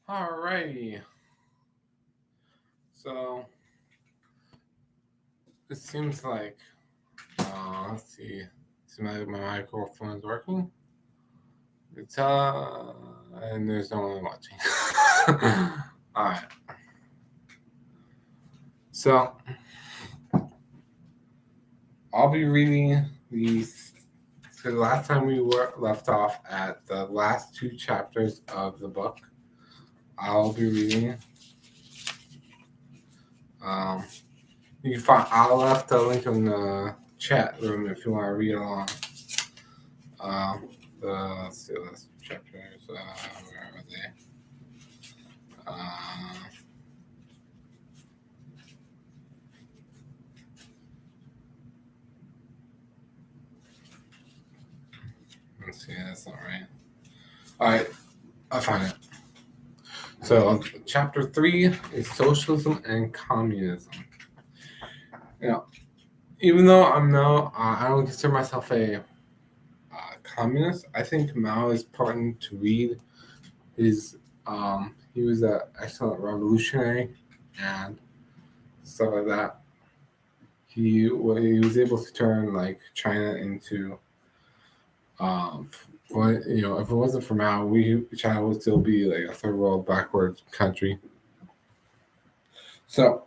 Alrighty. So it seems like let's see. Seems like my microphone is working. It's and there's no one watching. Alright. So I'll be reading these. So the last time we were left off at the last two chapters of the book, I'll be reading. You can find. I'll left the link in the chat room if you want to read along. Let's see, last chapters. Where are they? Let's see, that's not right. All right, I'll find it. So, chapter 3 is socialism and communism. Even though I don't consider myself a communist, I think Mao is important to read. He was an excellent revolutionary and stuff like that. He was able to turn like China into but if it wasn't for Mao, China would still be like a third world backward country. So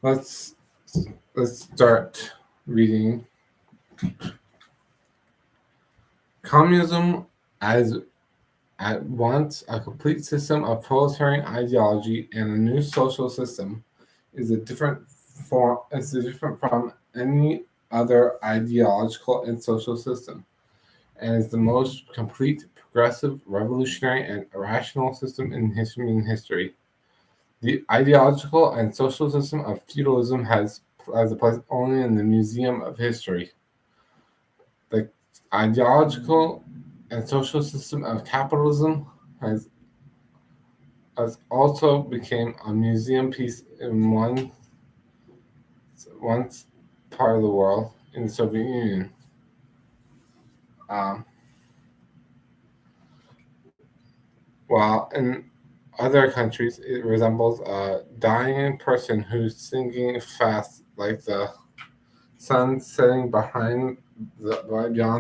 let's start reading. Communism as at once a complete system of proletarian ideology and a new social system is different from any other ideological and social system, and is the most complete, progressive, revolutionary, and rational system in history. The ideological and social system of feudalism has a place only in the Museum of History. The ideological and social system of capitalism has also became a museum piece in once part of the world in the Soviet Union. While in other countries, it resembles a dying person who's sinking fast, like the sun setting beyond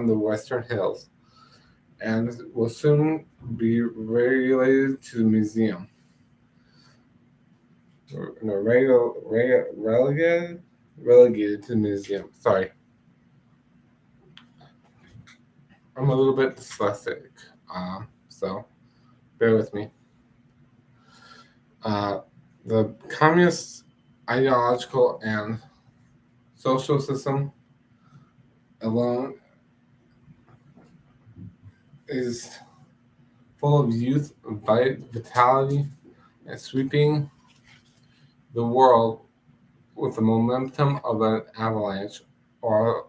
the western hills, and will soon be relegated to the museum. No, relegated to the museum. Sorry, I'm a little bit dyslexic, so bear with me. The communist ideological and social system alone is full of youth, vitality, and sweeping the world with the momentum of an avalanche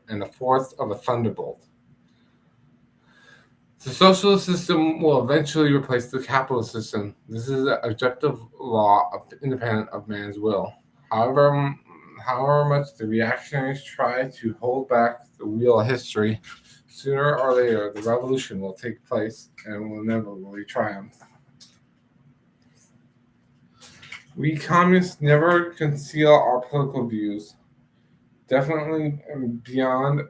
and the force of a thunderbolt. The socialist system will eventually replace the capitalist system. This is an objective law independent of man's will. However much the reactionaries try to hold back the wheel of history, sooner or later the revolution will take place and will inevitably triumph. We communists never conceal our political views. Definitely and beyond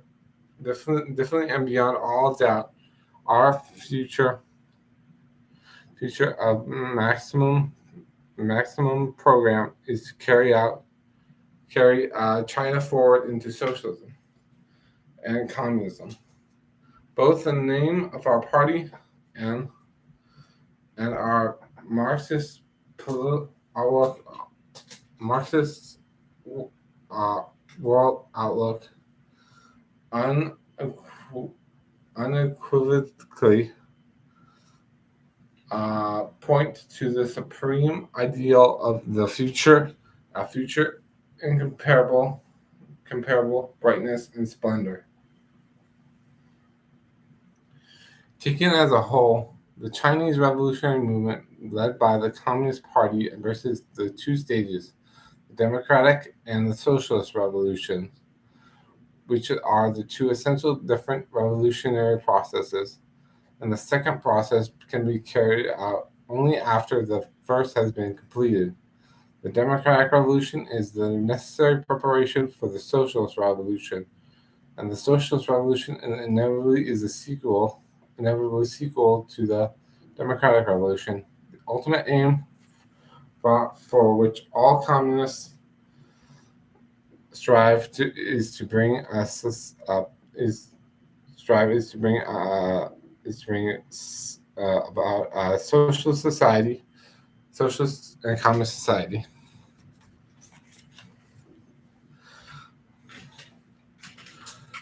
all doubt, our future of maximum program is to carry China forward into socialism and communism, both in the name of our party and our Marxist world outlook unequivocally point to the supreme ideal of the future, a future incomparable brightness and splendor. Taken as a whole, the Chinese revolutionary movement, led by the Communist Party, embraces the two stages, the democratic and the socialist revolution, which are the two essential different revolutionary processes. And the second process can be carried out only after the first has been completed. The democratic revolution is the necessary preparation for the socialist revolution, and the socialist revolution inevitably sequel to the democratic revolution. The ultimate aim for which all communists strive to is to bring us up is strive is to bring about a socialist society, socialist and communist society.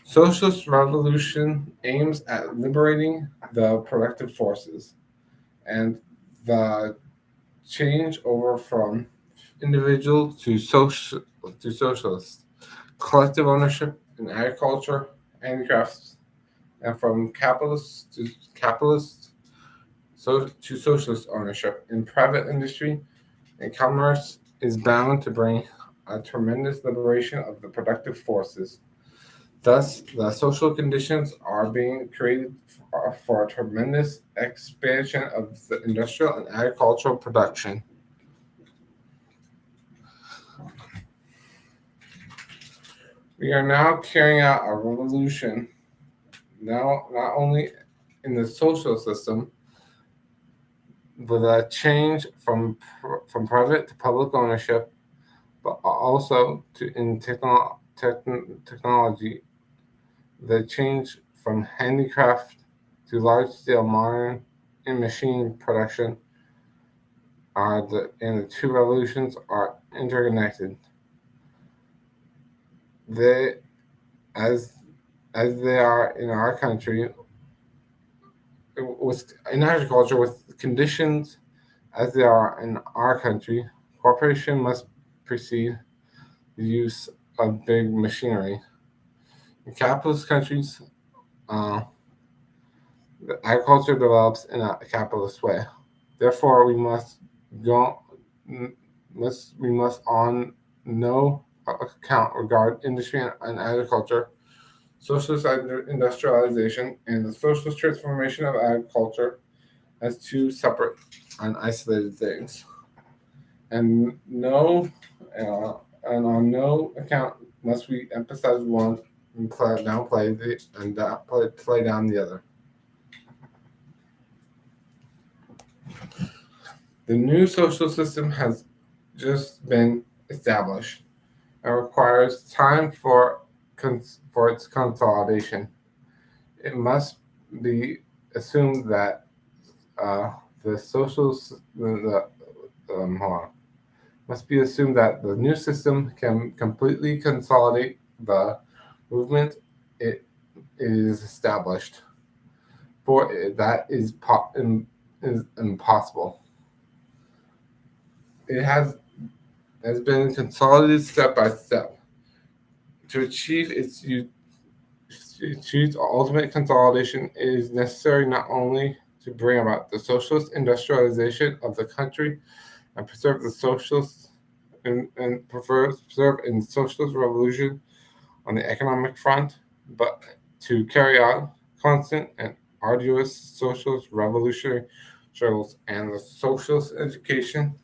Socialist revolution aims at liberating the productive forces and the change over from individual to socialist, collective ownership in agriculture, handicrafts, and from capitalist to socialist ownership in private industry and commerce is bound to bring a tremendous liberation of the productive forces. Thus, the social conditions are being created for a tremendous expansion of the industrial and agricultural production. We are now carrying out a revolution, now not only in the social system, with a change from private to public ownership, but also in technology, the change from handicraft to large-scale modern and machine production and the two revolutions are interconnected. They, as they are in our country, in agriculture, with conditions as they are in our country, cooperation must precede the use of big machinery. In capitalist countries, uh, agriculture develops in a capitalist way. Therefore, go we must on no account regard industry and agriculture, socialist industrialization, and the socialist transformation of agriculture as two separate and isolated things, and on no account must we emphasize one and play down the other. The new social system has just been established and requires time for its consolidation. It must be assumed that the social the hold on. Must be assumed that the new system can completely consolidate the movement it is established. For that is impossible. It has been consolidated step by step. To achieve its ultimate consolidation, it is necessary not only to bring about the socialist industrialization of the country and preserve the socialist and preserve in socialist revolution on the economic front, but to carry out constant and arduous socialist revolutionary struggles and the socialist education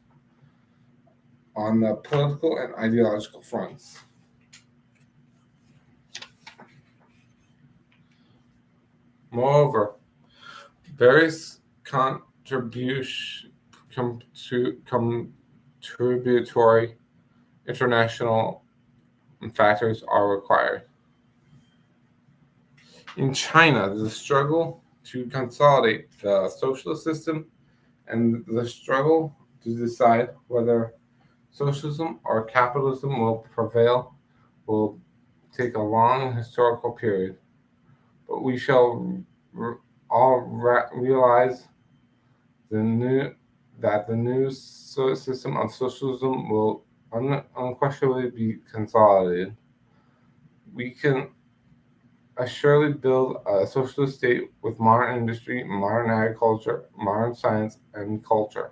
on the political and ideological fronts. Moreover, various contributory international factors are required. In China, the struggle to consolidate the socialist system and the struggle to decide whether socialism or capitalism will prevail will take a long historical period. But we shall realize that the new system of socialism will unquestionably be consolidated. We can assuredly build a socialist state with modern industry, modern agriculture, modern science, and culture.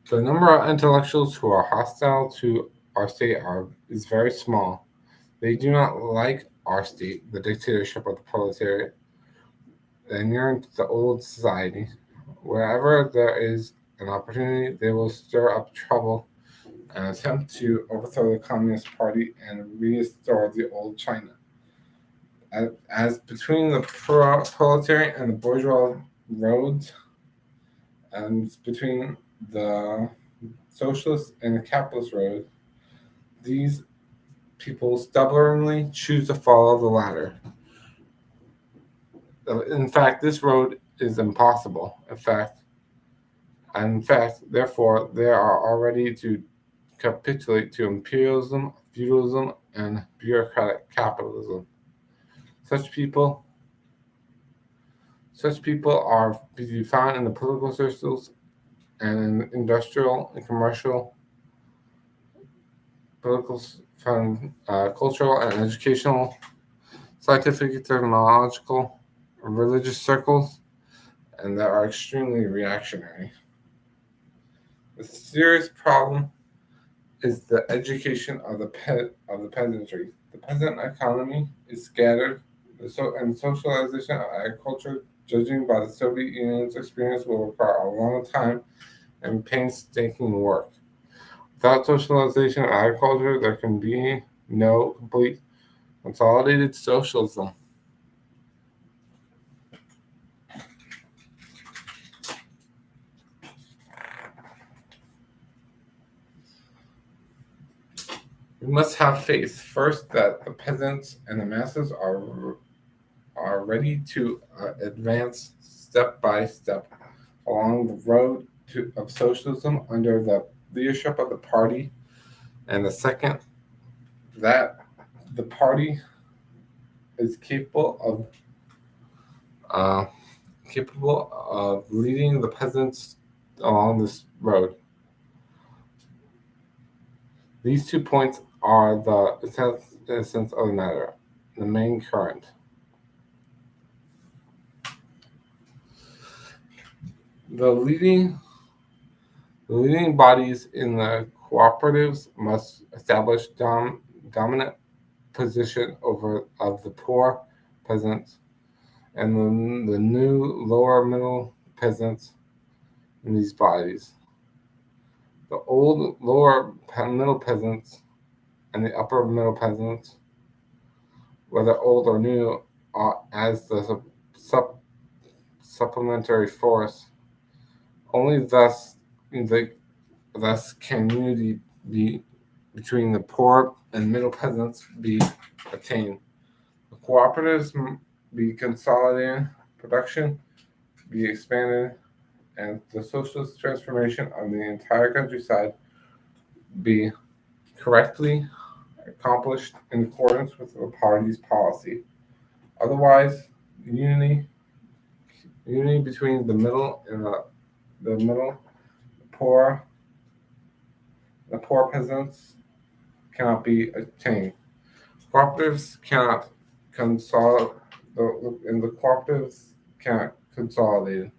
The number of intellectuals who are hostile to our state is very small. They do not like our state, the dictatorship of the proletariat, then you're into the old society. Wherever there is an opportunity, they will stir up trouble and attempt to overthrow the Communist Party and restore the old China. As between the proletariat and the bourgeois roads, and between the socialist and the capitalist road, these people stubbornly choose to follow the latter. In fact, this road is impossible. In fact, therefore, they are already to capitulate to imperialism, feudalism, and bureaucratic capitalism. Such people are to be found in the political circles and in industrial and commercial, political, cultural and educational, scientific, technological, religious circles, and that are extremely reactionary. The serious problem is the education of the peasantry. The peasant economy is scattered, and socialization of agriculture, judging by the Soviet Union's experience, will require a long time and painstaking work. Without socialization of agriculture, there can be no complete consolidated socialism. We must have faith, first, that the peasants and the masses are ready to advance step by step along the road of socialism under the leadership of the party, and the second, that the party is capable of leading the peasants along this road. These 2 points are the essence of the matter, the main current. The leading bodies in the cooperatives must establish dominant position of the poor peasants and the new lower middle peasants in these bodies. The old lower middle peasants and the upper middle peasants, whether old or new, are as the supplementary force. Only thus can unity be between the poor and middle peasants be attained. The cooperatives be consolidated, production be expanded, and the socialist transformation of the entire countryside be correctly accomplished in accordance with the party's policy. Otherwise, unity between the middle and the poor peasants cannot be attained. Cooperatives cannot consolidate, and the cooperatives cannot consolidate.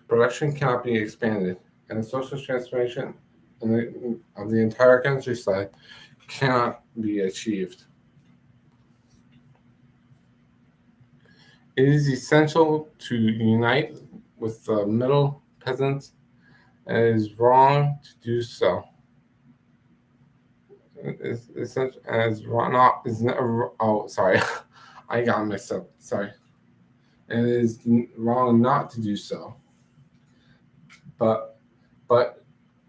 Production cannot be expanded, and the social transformation of the entire countryside cannot be achieved. It is essential to unite with the middle peasants, and it is wrong to do so. It's essential as not is never. Oh, sorry, I got mixed up. Sorry, and it is wrong not to do so. But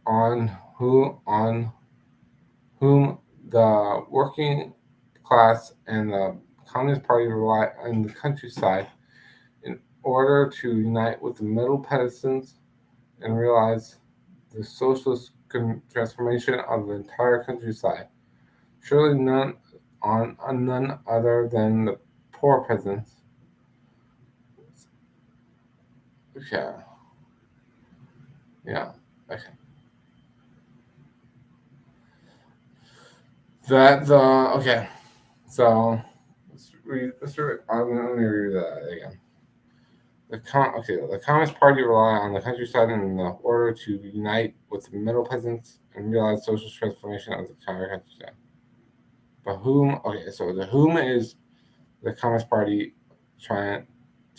on whom the working class and the Communist Party rely on the countryside in order to unite with the middle peasants and realize the socialist transformation of the entire countryside. Surely none other than the poor peasants. Okay. Yeah. Okay. Okay. So let me read that again. The Communist Party rely on the countryside in order to unite with the middle peasants and realize social transformation of the entire countryside. But whom? Okay, so the whom is the Communist Party trying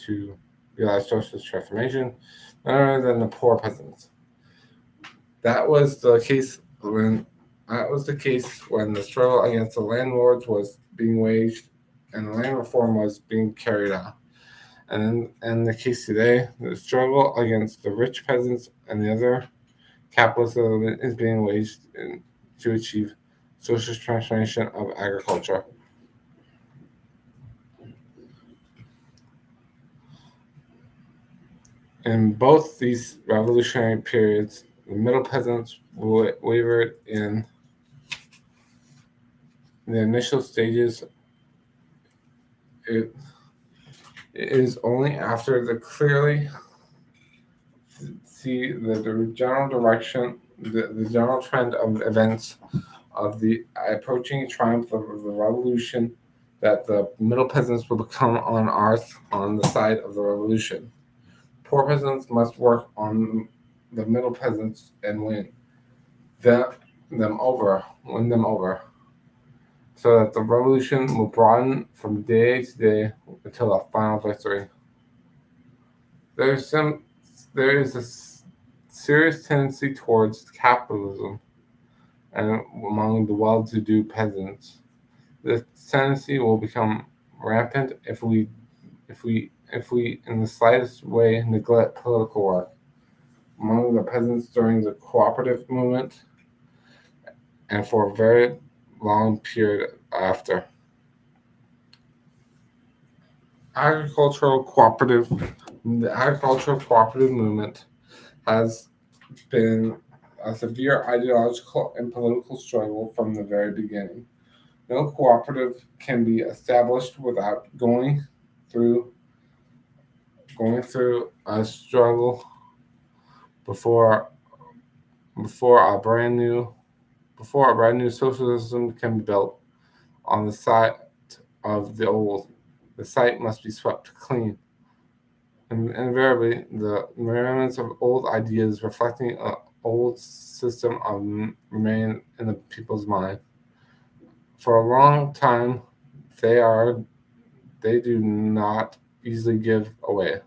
to realize socialist transformation, none other than the poor peasants. That was the case when the struggle against the landlords was being waged and the land reform was being carried out. And in the case today, the struggle against the rich peasants and the other capitalist element is being waged to achieve socialist transformation of agriculture. In both these revolutionary periods, the middle peasants wavered in the initial stages. It is only after the clearly see the general direction, the general trend of events of the approaching triumph of the revolution that the middle peasants will become on the side of the revolution. Poor peasants must work on the middle peasants and win them over, so that the revolution will broaden from day to day until a final victory. There is a serious tendency towards capitalism and among the well-to-do peasants. This tendency will become rampant if we in the slightest way neglect political work among the peasants during the cooperative movement and for a very long period after. The agricultural cooperative movement has been a severe ideological and political struggle from the very beginning. No cooperative can be established without going through a struggle before a brand new social system can be built on the site of the old. The site must be swept clean. And invariably, the remnants of old ideas reflecting an old system remain in the people's mind. For a long time, they do not easily give away.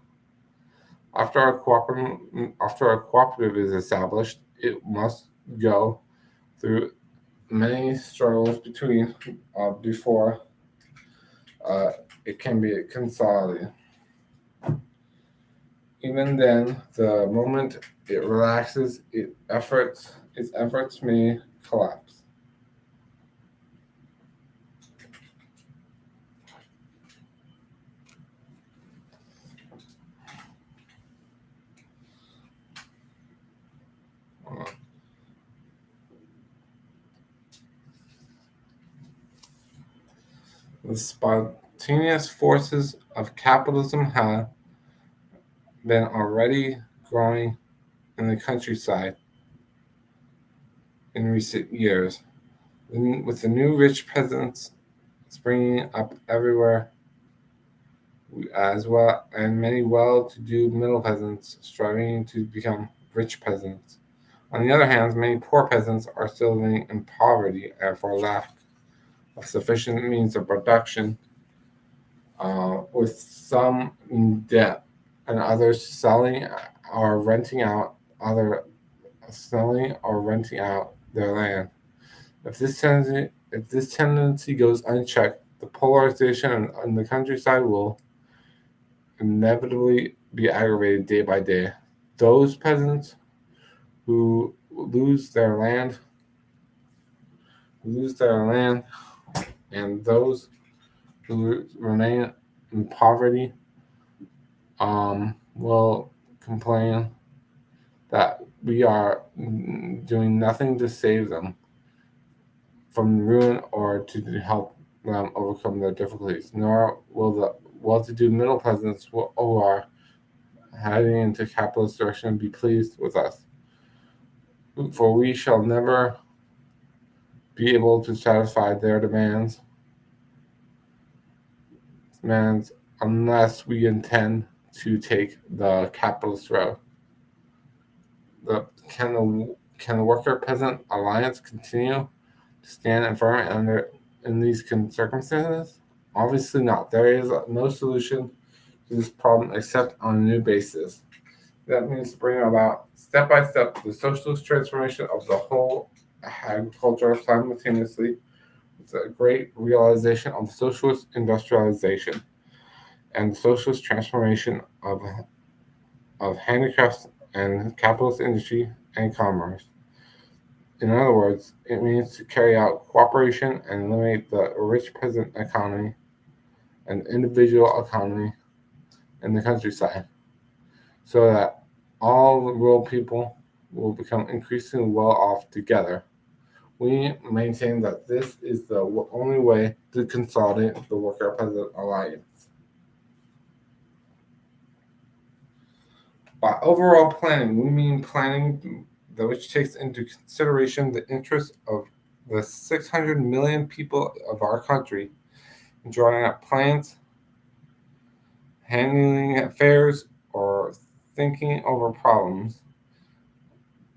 After a cooperative is established, it must go through many struggles before it can be consolidated. Even then, the moment it relaxes, its efforts may collapse. The spontaneous forces of capitalism have been already growing in the countryside in recent years, with the new rich peasants springing up everywhere, as well, and many well-to-do middle peasants striving to become rich peasants. On the other hand, many poor peasants are still living in poverty and for lack of sufficient means of production, with some in debt and others selling or renting out their land. If this tendency goes unchecked, the polarization in the countryside will inevitably be aggravated day by day. Those peasants who lose their land, and those who remain in poverty will complain that we are doing nothing to save them from ruin or to help them overcome their difficulties, nor will the well-to-do middle peasants who are heading into capitalist direction be pleased with us. For we shall never be able to satisfy their demands unless we intend to take the capitalist road. Can the worker-peasant alliance continue to stand firm in these circumstances? Obviously not. There is no solution to this problem except on a new basis. That means bring about step by step the socialist transformation of the whole agriculture simultaneously with a great realization of socialist industrialization and socialist transformation of handicrafts and capitalist industry and commerce. In other words, it means to carry out cooperation and eliminate the rich peasant economy and individual economy in the countryside so that all the rural people will become increasingly well off together. We maintain that this is the only way to consolidate the worker peasant alliance. By overall planning, we mean planning which takes into consideration the interests of the 600 million people of our country, drawing up plans, handling affairs, or thinking over problems.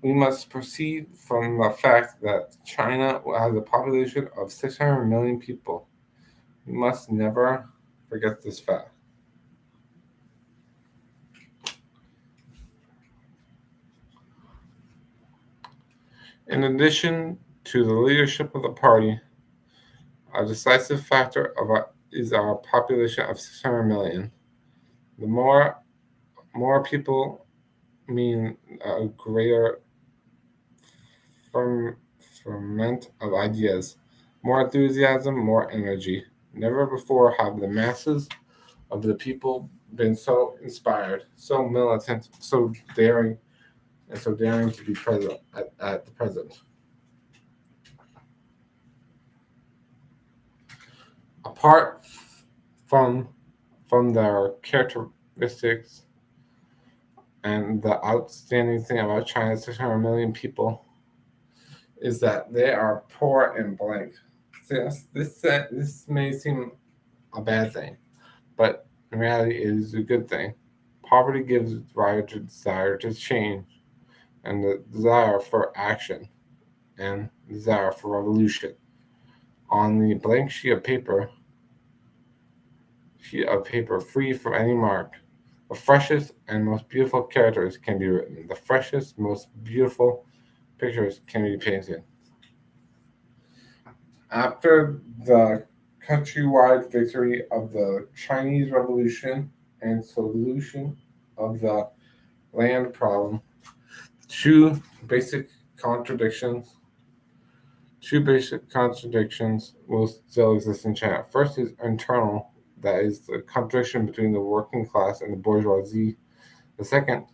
We must proceed from the fact that China has a population of 600 million people. We must never forget this fact. In addition to the leadership of the party, a decisive factor is our population of 600 million. The more people mean a greater ferment of ideas, more enthusiasm, more energy. Never before have the masses of the people been so inspired, so militant, so daring, and so daring to be present at the present. Apart from their characteristics and the outstanding thing about China's 600 million people is that they are poor and blank. This may seem a bad thing, but in reality, it is a good thing. Poverty gives rise to desire to change, and the desire for action, and desire for revolution. On the blank sheet of paper, free from any mark, the freshest and most beautiful characters can be written. The freshest, most beautiful pictures can be painted. After the countrywide victory of the Chinese Revolution and solution of the land problem, two basic contradictions will still exist in China. First is internal, that is the contradiction between the working class and the bourgeoisie. The second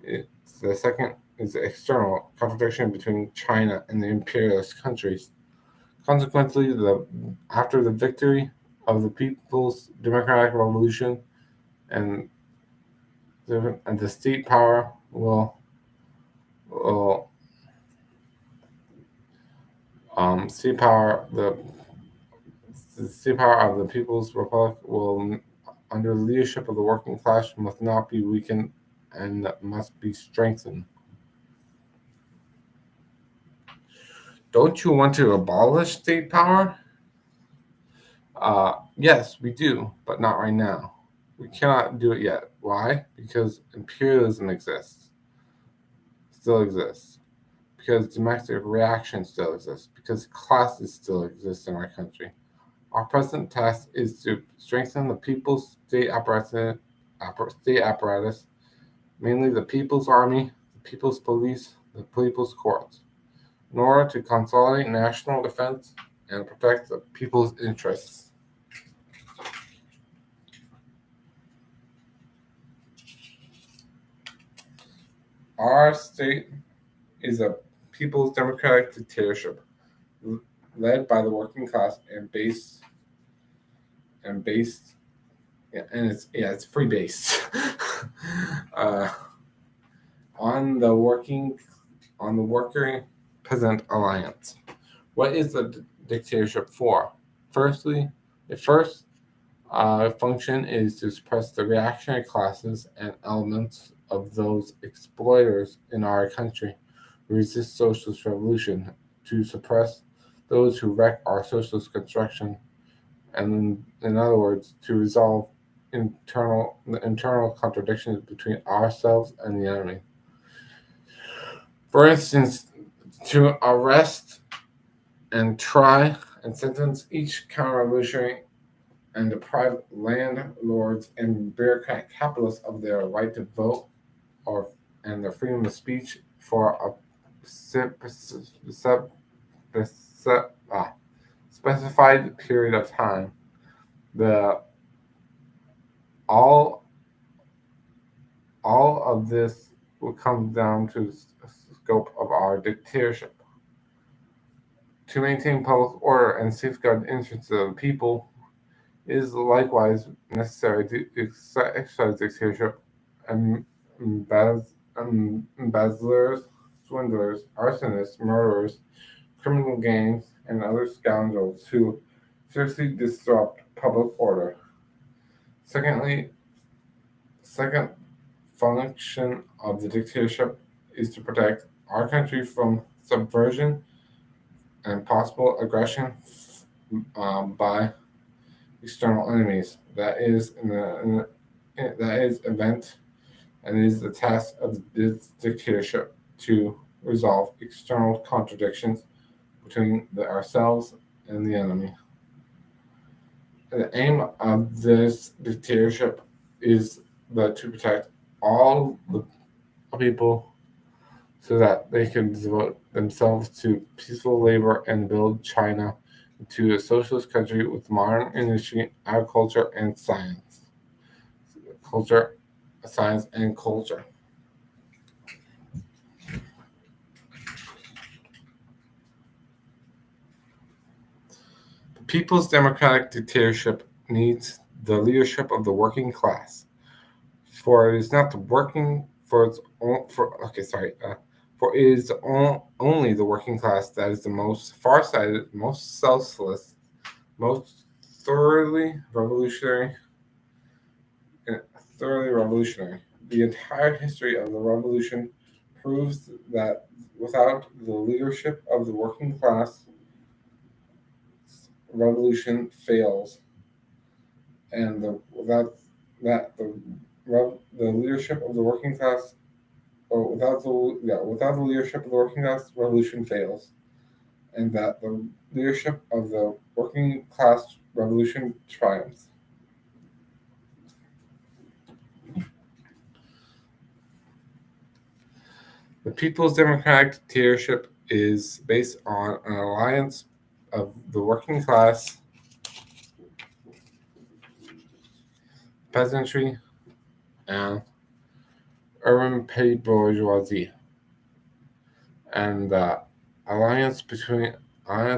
is the external contradiction between China and the imperialist countries. Consequently, after the victory of the People's Democratic Revolution and the state power will state power the state power of the People's Republic will, under the leadership of the working class, must not be weakened and must be strengthened. Don't you want to abolish state power? Yes, we do, but not right now. We cannot do it yet. Why? Because imperialism still exists. Because domestic reaction still exists. Because classes still exist in our country. Our present task is to strengthen the people's state apparatus, mainly the people's army, the people's police, the people's courts, in order to consolidate national defense and protect the people's interests. Our state is a people's democratic dictatorship led by the working class and based it's free based on the worker peasant alliance. What is the dictatorship for? Firstly, the first function is to suppress the reactionary classes and elements of those exploiters in our country who resist socialist revolution, to suppress those who wreck our socialist construction and in other words, to resolve the internal contradictions between ourselves and the enemy. For instance, to arrest and try and sentence each counter-revolutionary and deprive landlords and bureaucratic capitalists of their right to vote or and their freedom of speech for a specified period of time. The all all of this will come down to the scope of our dictatorship. To maintain public order and safeguard the interests of the people, it is likewise necessary to exercise dictatorship and embezzlers, swindlers, arsonists, murderers, criminal gangs, and other scoundrels who seriously disrupt public order. Second function of the dictatorship is to protect our country from subversion and possible aggression by external enemies. That is event and it is the task of this dictatorship to resolve external contradictions between ourselves and the enemy. The aim of this dictatorship is to protect all the people so that they can devote themselves to peaceful labor and build China into a socialist country with modern industry, agriculture, and science. Science and culture. The People's Democratic Dictatorship needs the leadership of the working class, for it is not the working for its own for okay sorry for it is only the working class that is the most farsighted, most selfless, most thoroughly revolutionary. Thoroughly revolutionary. The entire history of the revolution proves that without the leadership of the working class, revolution fails, and without that the leadership of the working class, or without the leadership of the working class, revolution fails, and that the leadership of the working class, revolution triumphs. The People's Democratic Dictatorship is based on an alliance of the working class, peasantry, and urban petty bourgeoisie, and the alliance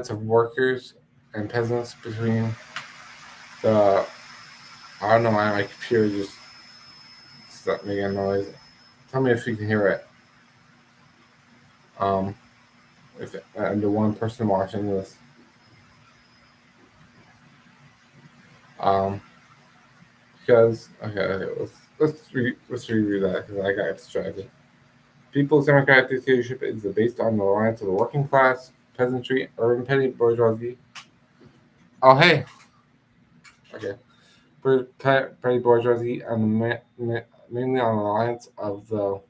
of workers and peasants between the I don't know why my computer just stopped making a noise. Tell me if you can hear it. If I'm the one person watching this. Because let's review that because I got distracted. People's Democratic Dictatorship is based on the alliance of the working class, peasantry, urban petty bourgeoisie. Oh hey, okay, petty bourgeoisie, and mainly on the alliance of the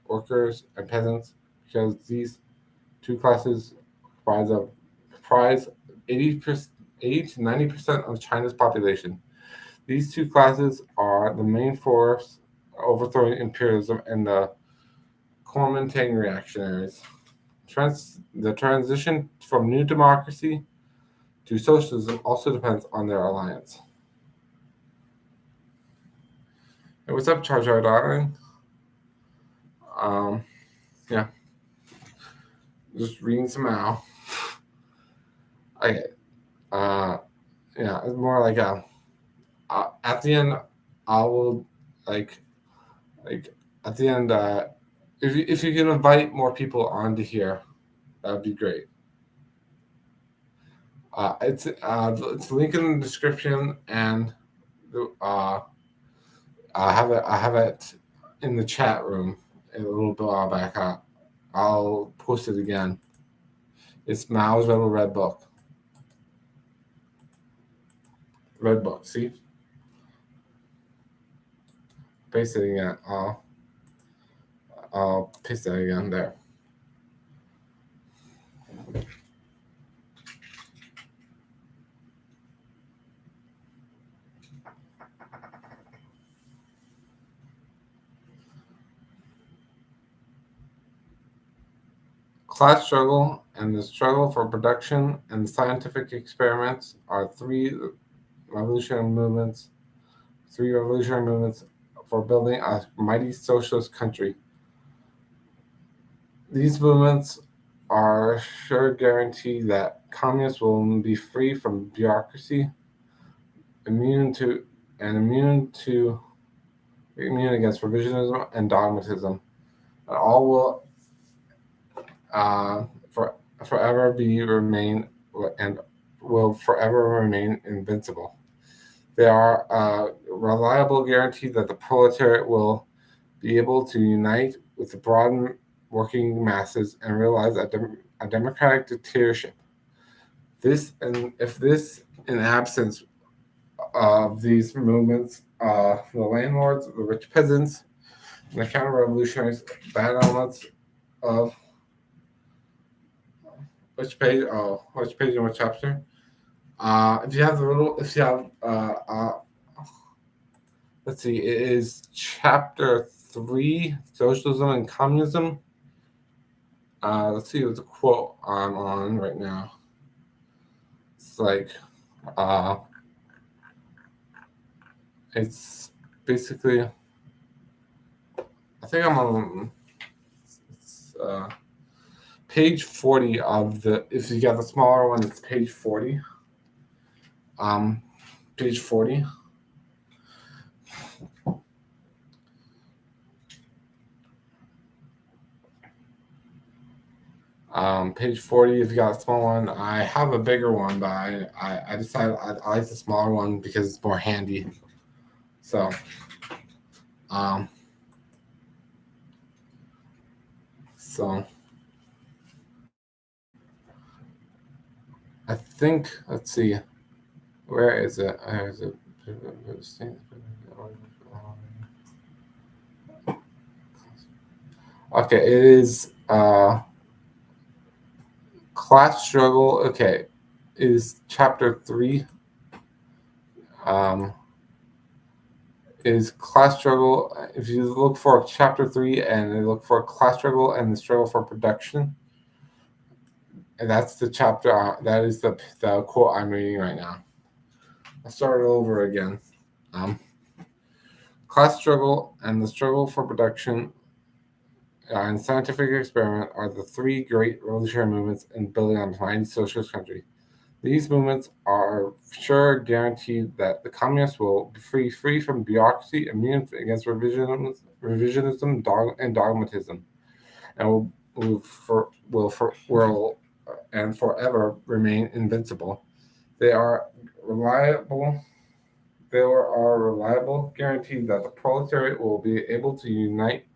workers and peasants, because these two classes comprise 80 to 90% of China's population. These two classes are the main force overthrowing imperialism and the Kuomintang reactionaries. The transition from new democracy to socialism also depends on their alliance. Hey, what's up, Jar Jar darling? Yeah, just reading some out. Okay, yeah, it's more like at the end, I will like at the end. If you can invite more people onto here, that would be great. It's link in the description, and I have it in the chat room a little bit while back. I'll post it again. It's Mao's Rebel Red Book. Red Book. See, paste it again. I'll paste it again there. Class struggle and the struggle for production and scientific experiments are revolutionary movements. Three revolutionary movements for building a mighty socialist country. These movements are a sure guarantee that communists will be free from bureaucracy, immune against revisionism and dogmatism, and all will for forever be remain and will forever remain invincible. They are a reliable guarantee that the proletariat will be able to unite with the broad working masses and realize a democratic dictatorship. If this, in absence of these movements, the landlords, the rich peasants, and the counter-revolutionaries, bad elements of which page? Oh, which page and what chapter? If you have let's see, it is chapter 3, socialism and communism. Let's see what the quote I'm on right now. It's like, it's basically, I think I'm on page 40 of the, if you got the smaller one, it's page 40. Page 40. Page 40, if you got a small one. I have a bigger one, but I decided I like the smaller one because it's more handy. So, I think, let's see, where is it? Okay, it is class struggle. Okay, it is chapter 3. Is class struggle. If you look for chapter 3 and you look for class struggle and the struggle for production, and that's the chapter. That is the quote I'm reading right now. I'll start it over again. Class struggle and the struggle for production and scientific experiment are the three great revolutionary movements in building a mighty socialist country. These movements are sure guaranteed that the communists will be free from bureaucracy, immune against revisionism and dogmatism, and will and forever remain invincible. They are reliable. They are a reliable guarantee that the proletariat will be able to unite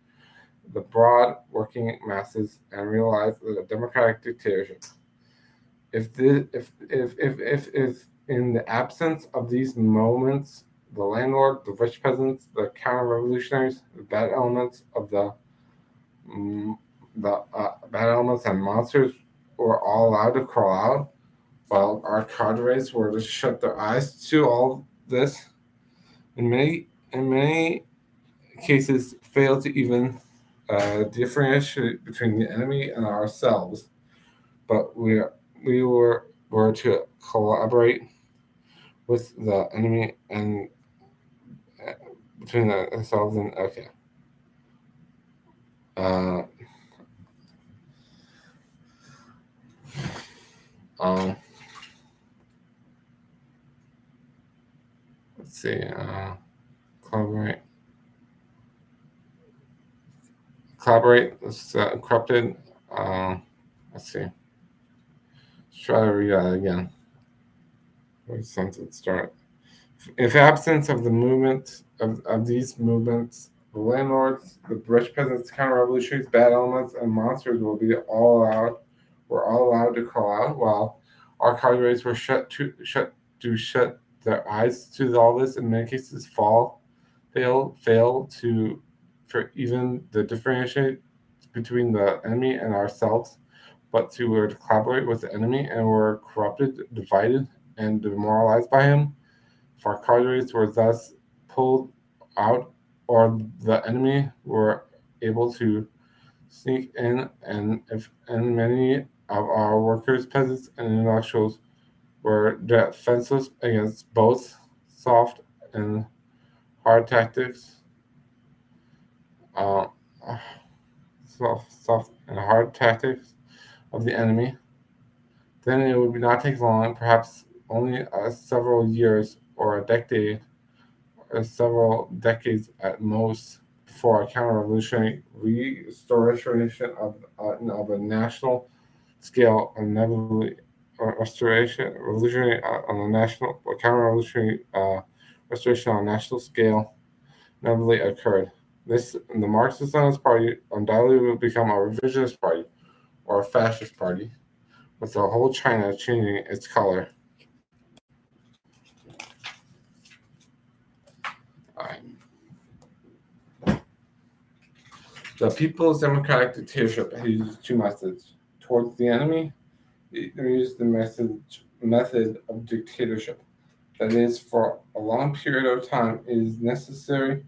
the broad working masses and realize the democratic dictatorship. If in the absence of these moments, the landlord, the rich peasants, the counter-revolutionaries, the bad elements bad elements and monsters were all allowed to crawl out, while our cadres were to shut their eyes to all this. In many cases, failed to even differentiate between the enemy and ourselves, but we were to collaborate with the enemy and between ourselves and okay. Let's see. Collaborate. Corrupted. Let's see. Let's try to read that again. Sentence start. If absence of the movement of these movements, the landlords, the rich peasants, counter-revolutionaries, bad elements, and monsters were all allowed to crawl out, while our cadres were shut their eyes to all this in many cases fail to for even the differentiate between the enemy and ourselves, but to collaborate with the enemy, and were corrupted, divided, and demoralized by him. If our cadres were thus pulled out, or the enemy were able to sneak in, and many of our workers, peasants, and intellectuals were defenseless against both soft and hard tactics, uh, soft and hard tactics of the enemy, then it would not take long, perhaps only several years or a decade, or several decades at most, before a counter-revolutionary restoration of a national scale, inevitably, or revolutionary on a national, or counter-revolutionary restoration on a national scale, inevitably occurred. This, the Marxist-Leninist Party, undoubtedly will become a revisionist party or a fascist party, with the whole China changing its color. The People's Democratic Dictatorship uses two methods. Towards the enemy, it uses the method of dictatorship. That is, for a long period of time, it is necessary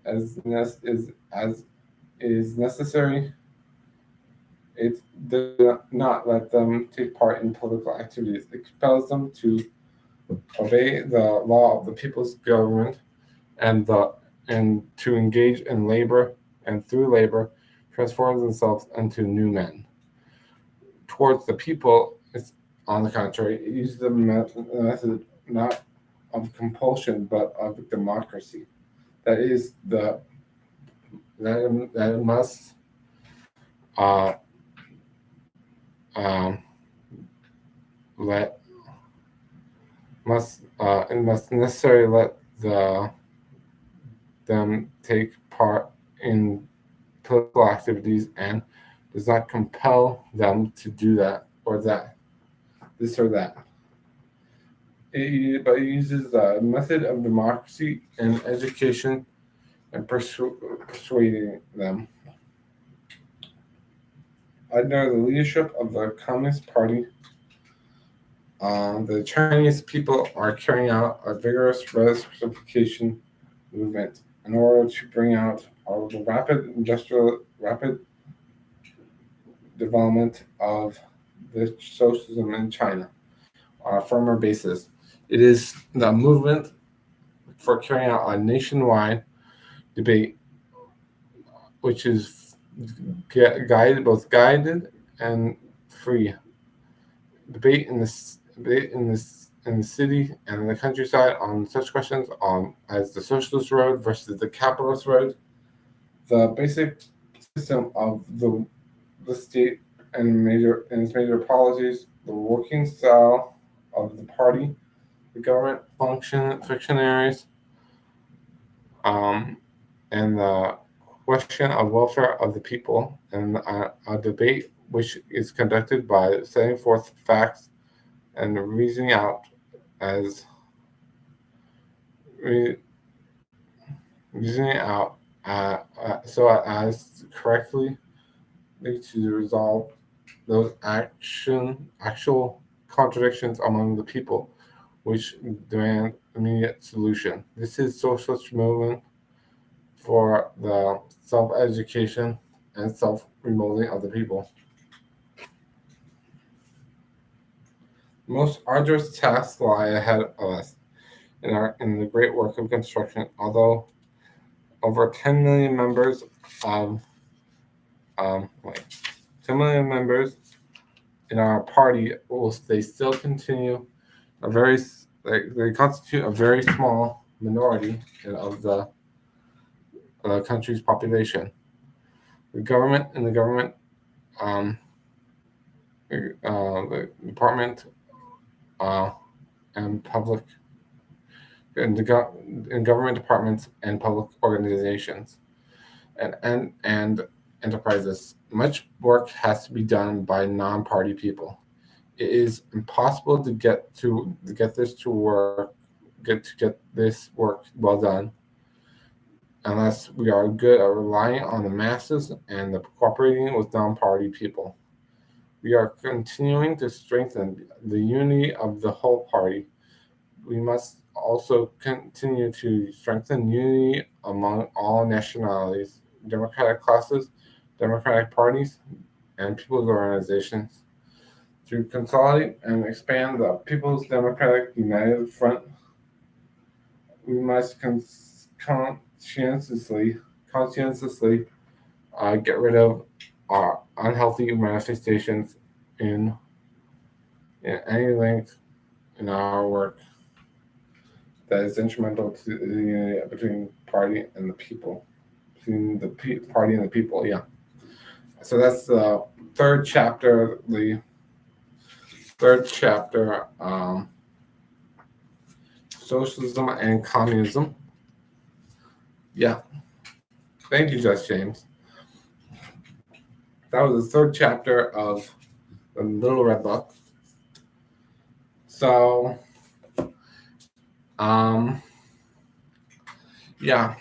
is necessary. It does not let them take part in political activities. It compels them to obey the law of the people's government, and to engage in labor, and through labor transform themselves into new men. Towards the people, it's on the contrary, it uses the method not of compulsion but of democracy. That is, that it must uh, um, let it must necessarily let them take part in political activities, and does not compel them to do that or that, this or that. But it uses the method of democracy and education and persuading them. Under the leadership of the Communist Party, the Chinese people are carrying out a vigorous reciprocation movement in order to bring out the rapid development of the socialism in China on a firmer basis. It is the movement for carrying out a nationwide debate, which is guided and free debate in the city and in the countryside on such questions as the socialist road versus the capitalist road, the basic system of the state and its major policies, the working style of the party, the government fiction areas, and the question of welfare of the people, and a debate which is conducted by setting forth facts and reasoning out as reasoning out so as correctly to resolve those actual contradictions among the people, which demand immediate solution. This is socialist movement for the self-education and self-remolding of the people. Most arduous tasks lie ahead of us in the great work of construction. Although over 10 million members of 10 million members in our party they still continue they constitute a very small minority of the country's population. The government the department and public in government departments and public organizations and enterprises. Much work has to be done by non-party people. It is impossible to get this to work get this work well done unless we are good at relying on the masses and the cooperating with non-party people. We are continuing to strengthen the unity of the whole party. We must also continue to strengthen unity among all nationalities, democratic classes, democratic parties, and people's organizations. To consolidate and expand the People's Democratic United Front, we must conscientiously get rid of our unhealthy manifestations in, in any length in our work that is instrumental to the unity between party and the people, between the party and the people. Yeah. So that's the third chapter. The third chapter, socialism and communism. Yeah. Thank you, Judge James. That was the third chapter of the Little Red Book. So, yeah.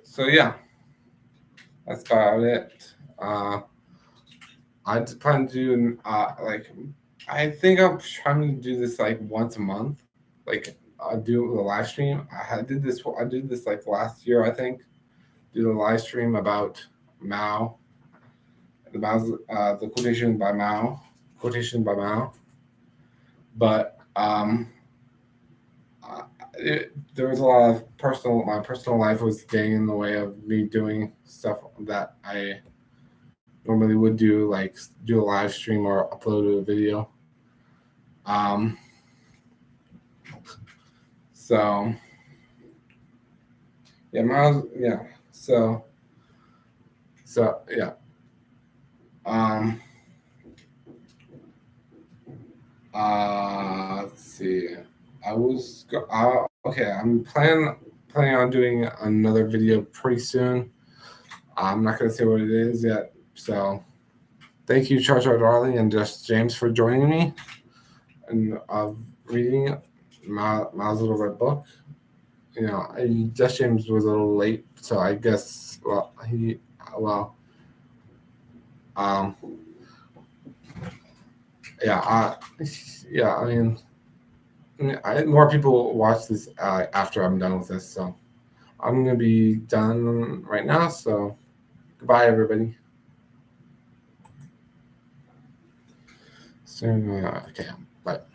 So yeah, that's about it. I just plan to do I think I'm trying to do this like once a month. Like I do the live stream. I did this like last year, I think. Do the live stream about Mao, the quotation by Mao. But there was a lot of my personal life was getting in the way of me doing stuff that I normally would do, like do a live stream or upload a video. So yeah, Miles, yeah. So yeah. Let's see. Okay. I'm planning on doing another video pretty soon. I'm not gonna say what it is yet. So thank you, Charger Darling and Just James, for joining me and reading Miles' Little Red Book. You know, Just James was a little late, so I guess yeah, I mean, more people watch this after I'm done with this, so I'm gonna be done right now. So goodbye, everybody. So okay, bye.